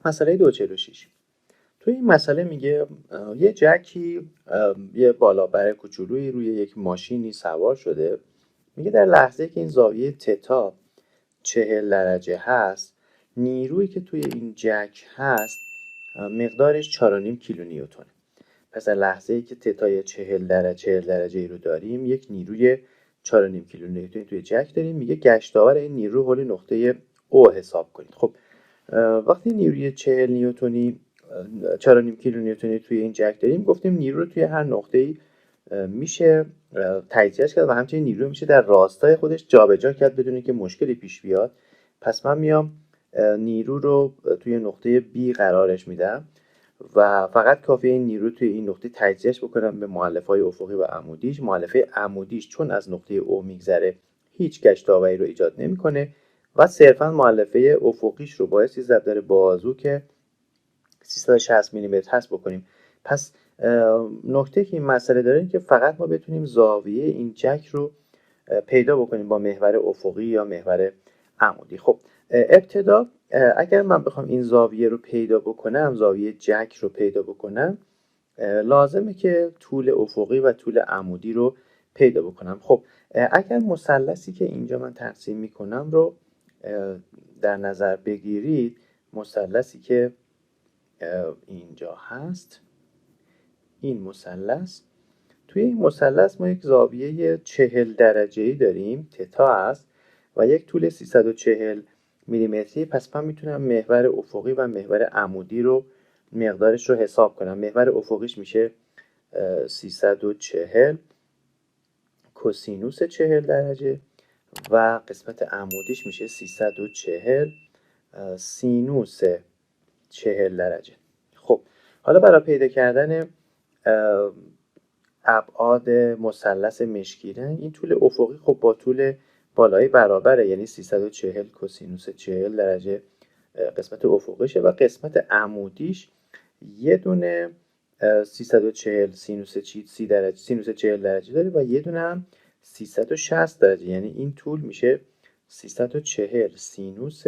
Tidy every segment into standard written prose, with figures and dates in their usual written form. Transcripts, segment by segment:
مسئله 246. توی این مسئله میگه یه جکی یه بالابر کوچولویی روی یک ماشینی سوار شده. میگه در لحظه که این زاویه تتا 40 درجه هست، نیرویی که توی این جک هست مقدارش 4.5 کیلونیوتونه. پس در لحظه که تتای 40 درجه ای رو داریم، یک نیروی 4.5 کیلونیوتن توی جک داریم. میگه گشتاور این نیرو حول نقطه او حساب کنید. خب وقتی نیروی 40 نیوتنی 4.5 کیلونیوتنی توی این جک داریم، گفتیم نیرو رو توی هر نقطه‌ای میشه تجزیهش کرد و همچنین نیرو میشه در راستای خودش جابجا کرد بدون اینکه مشکلی پیش بیاد. پس من میام نیرو رو توی نقطه B قرارش میدم و فقط کافیه این نیرو توی این نقطه تجزیهش بکنم به مؤلفه‌های افقی و عمودیش. مؤلفه عمودیش چون از نقطه او میگذره هیچ گشتاوری رو ایجاد نمیکنه و صرفا مؤلفه افقیش رو باعث ضرب بازو که 360 میلیمتر هست بکنیم. پس نکته که این مسئله داره این که فقط ما بتونیم زاویه این جک رو پیدا بکنیم با محور افقی یا محور عمودی. خب ابتدا اگر من بخوام این زاویه رو پیدا بکنم، زاویه جک رو پیدا بکنم، لازمه که طول افقی و طول عمودی رو پیدا بکنم. خب اگر مثلثی که اینجا من ترسیم میکنم رو در نظر بگیرید، مثلثی که اینجا هست، این مثلث، توی این مثلث ما یک زاویه 40 درجه‌ای داریم، تتا است و یک طول 340 میلیمتری. پس من میتونم محور افقی و محور عمودی رو مقدارش رو حساب کنم. محور افقیش میشه 340 کوسینوس 40 درجه و قسمت عمودیش میشه 340 سینوس 40 درجه. خب حالا برای پیدا کردن ابعاد مثلث مشکی رنگ، این طول افقی خب با طول بالایی برابره، یعنی 340 کوسینوس 40 درجه قسمت افقیشه و قسمت عمودیش یه دونه 340 سینوس 30 درجه سینوس 40 درجه داره و یه دونه هم 360 درجه، یعنی این طول میشه 340 سینوس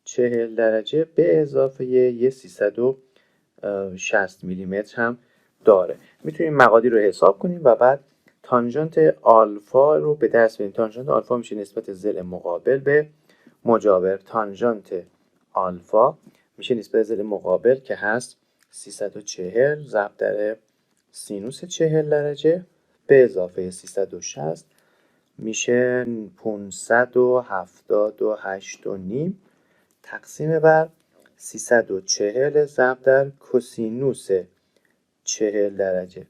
40 درجه به اضافه یه 360 میلیمتر هم داره. میتونیم مقادیر رو حساب کنیم و بعد تانژانت آلفا رو به دست بیاریم. تانژانت آلفا میشه نسبت ضلع مقابل به مجاور. تانژانت آلفا میشه نسبت ضلع مقابل که هست 340 ضرب در سینوس 40 درجه به اضافه 360 میشه 578.5 تقسیم بر 340 ضرب در کوسینوس 40 درجه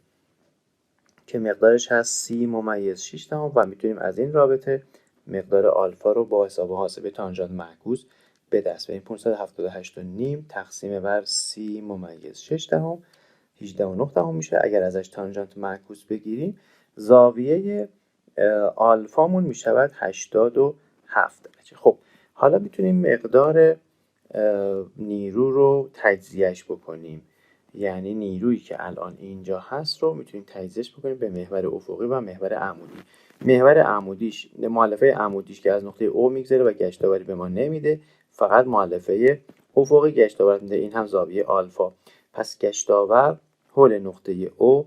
که مقدارش هست 30.6 و میتونیم از این رابطه مقدار آلفا رو با حساب حاسبه تانژانت معکوس به دست بیاریم. 578.5 تقسیم بر 30.6 18.9 میشه. اگر ازش تانژانت معکوس بگیریم، زاویه آلفامون میشود 87 درجه. خب حالا میتونیم مقدار نیرو رو تجزیهش بکنیم، یعنی نیرویی که الان اینجا هست رو میتونیم تجزیهش بکنیم به محور افقی و محور عمودی. محور عمودیش، مؤلفه عمودیش که از نقطه او میگذره و گشتاوری به ما نمیده، فقط مؤلفه افقی گشتاور میده، این هم زاویه آلفا. پس گشتاور حول نقطه او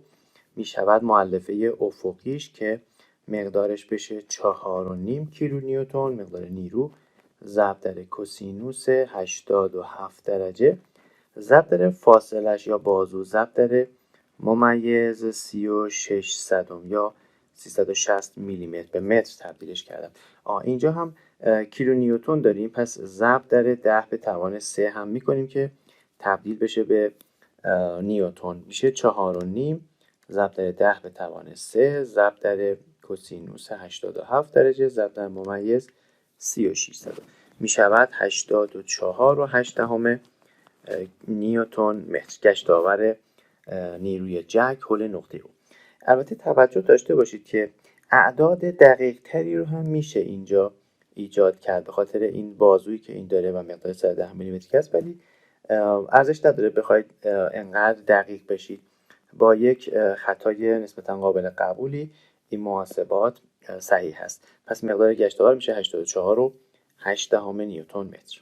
میشود مؤلفه افقیش که مقدارش بشه 4.5 کیلونیوتن مقدار نیرو ضرب در کوسینوس 87 درجه ضرب در فاصلش یا بازو ضرب در ممیز 36 صدم یا 360 میلیمتر به متر تبدیلش کردم. اینجا هم کیلونیوتن داریم، پس ضرب در 10 به توان 3 هم میکنیم که تبدیل بشه به نیوتن. میشه 4.5 ضرب در 10 به توان 3 ضرب در کوسینوس 87 درجه ضرب در ممیز 36 صدم میشود 84.8 نیوتن متر گشتاور نیروی جک حول نقطه او. البته توجه داشته باشید که اعداد دقیق تری رو هم میشه اینجا ایجاد کرد به خاطر این بازویی که این داره و مقدار 110 میلیمتری است، ولی ارزش نداره بخواید انقدر دقیق بشید. با یک خطای نسبتا قابل قبولی این محاسبات صحیح هست. پس مقدار گشتاور میشه 84.8 نیوتن متر.